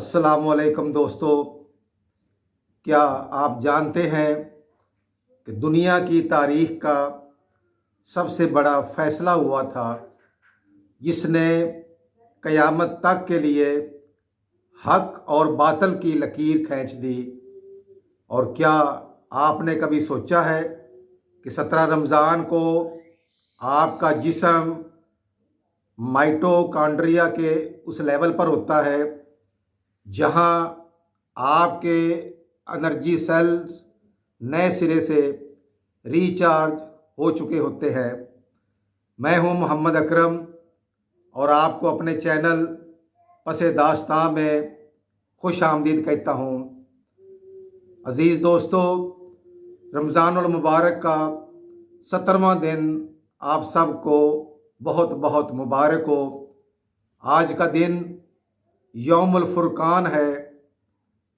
السلام علیکم دوستو، کیا آپ جانتے ہیں کہ دنیا کی تاریخ کا سب سے بڑا فیصلہ ہوا تھا جس نے قیامت تک کے لیے حق اور باطل کی لکیر کھینچ دی؟ اور کیا آپ نے کبھی سوچا ہے کہ 17 رمضان کو آپ کا جسم مائٹوکانڈریا کے اس لیول پر ہوتا ہے جہاں آپ کے انرجی سیلز نئے سرے سے ریچارج ہو چکے ہوتے ہیں؟ میں ہوں محمد اکرم اور آپ کو اپنے چینل پس داستاں میں خوش آمدید کہتا ہوں۔ عزیز دوستو، رمضان المبارک کا 17واں دن آپ سب کو بہت بہت مبارک ہو۔ آج کا دن یوم الفرقان ہے،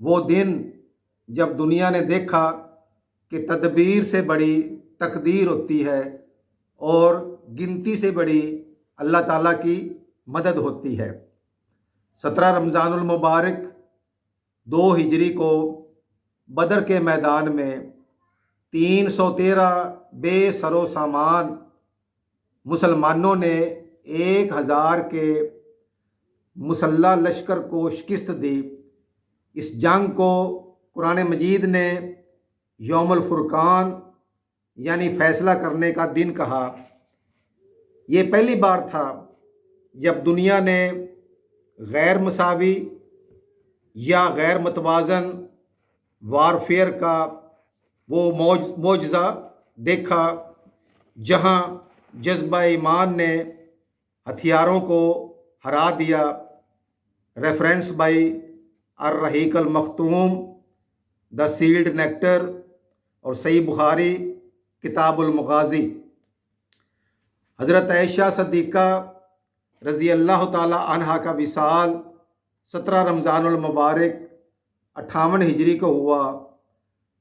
وہ دن جب دنیا نے دیکھا کہ تدبیر سے بڑی تقدیر ہوتی ہے اور گنتی سے بڑی اللہ تعالیٰ کی مدد ہوتی ہے۔ 17 رمضان المبارک 2 ہجری کو بدر کے میدان میں 313 بے سر و سامان مسلمانوں نے 1000 کے مسلح لشکر کو شکست دی۔ اس جنگ کو قرآن مجید نے یوم الفرقان یعنی فیصلہ کرنے کا دن کہا۔ یہ پہلی بار تھا جب دنیا نے غیر مساوی یا غیر متوازن وارفیئر کا وہ معجزہ دیکھا جہاں جذبہ ایمان نے ہتھیاروں کو ہرا دیا۔ ریفرنس بائی الرحیق المختوم، دا سیلڈ نیکٹر اور صحیح بخاری کتاب المغازی۔ حضرت عائشہ صدیقہ رضی اللہ تعالی عنہا کا وصال 17 رمضان المبارک 58 ہجری کو ہوا۔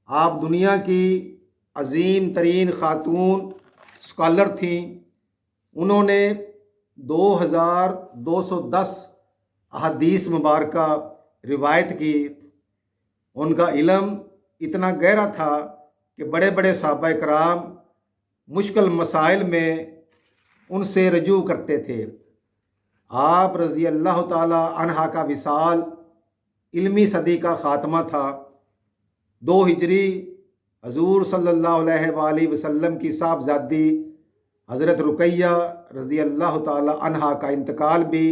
آپ دنیا کی عظیم ترین خاتون اسکالر تھیں۔ انہوں نے 2210 احادیث مبارکہ روایت کی۔ ان کا علم اتنا گہرا تھا کہ بڑے بڑے صحابہ کرام مشکل مسائل میں ان سے رجوع کرتے تھے۔ آپ رضی اللہ تعالی عنہا کا وصال علمی صدی کا خاتمہ تھا۔ 2 ہجری حضور صلی اللہ علیہ وآلہ وسلم کی صاحبزادی حضرت رقیہ رضی اللہ تعالی عنہا کا انتقال بھی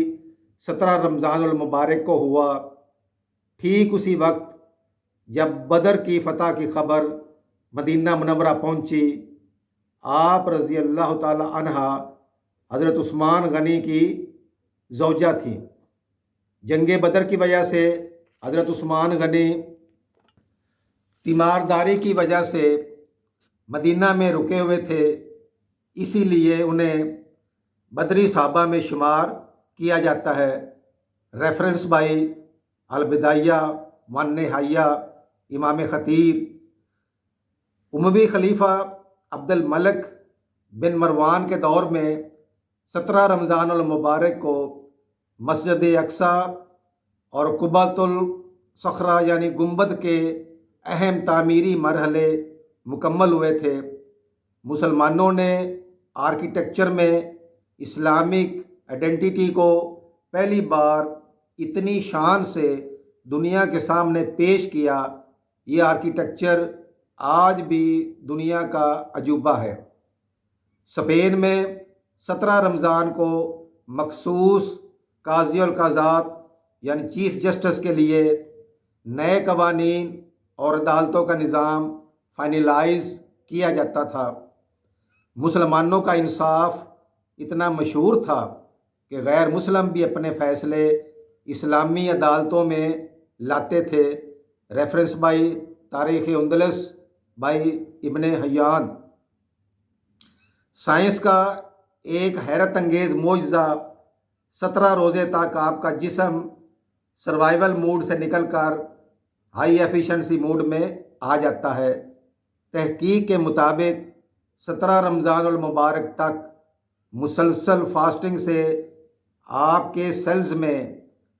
17 رمضان المبارک کو ہوا۔ ٹھیک اسی وقت جب بدر کی فتح کی خبر مدینہ منورہ پہنچی، آپ رضی اللہ تعالی عنہا حضرت عثمان غنی کی زوجہ تھیں۔ جنگ بدر کی وجہ سے حضرت عثمان غنی تیمارداری کی وجہ سے مدینہ میں رکے ہوئے تھے، اسی لیے انہیں بدری صحابہ میں شمار کیا جاتا ہے۔ ریفرنس بائی البدایہ والنہایہ، امام خطیب۔ اموی خلیفہ عبد الملک بن مروان کے دور میں 17 رمضان المبارک کو مسجد اقصیٰ اور قبۃ الصخرہ یعنی گنبد کے اہم تعمیری مرحلے مکمل ہوئے تھے۔ مسلمانوں نے آرکیٹیکچر میں اسلامک آئیڈینٹی کو پہلی بار اتنی شان سے دنیا کے سامنے پیش کیا۔ یہ آرکیٹیکچر آج بھی دنیا کا عجوبہ ہے۔ اسپین میں 17 رمضان کو مخصوص قاضی القضات یعنی چیف جسٹس کے لیے نئے قوانین اور عدالتوں کا نظام فائنلائز کیا جاتا تھا۔ مسلمانوں کا انصاف اتنا مشہور تھا کہ غیر مسلم بھی اپنے فیصلے اسلامی عدالتوں میں لاتے تھے۔ ریفرنس بائی تاریخ اندلس بائی ابن حیان۔ سائنس کا ایک حیرت انگیز معجزہ، 17 روزے تک آپ کا جسم سروائیول موڈ سے نکل کر ہائی ایفیشنسی موڈ میں آ جاتا ہے۔ تحقیق کے مطابق 17 رمضان المبارک تک مسلسل فاسٹنگ سے آپ کے سیلز میں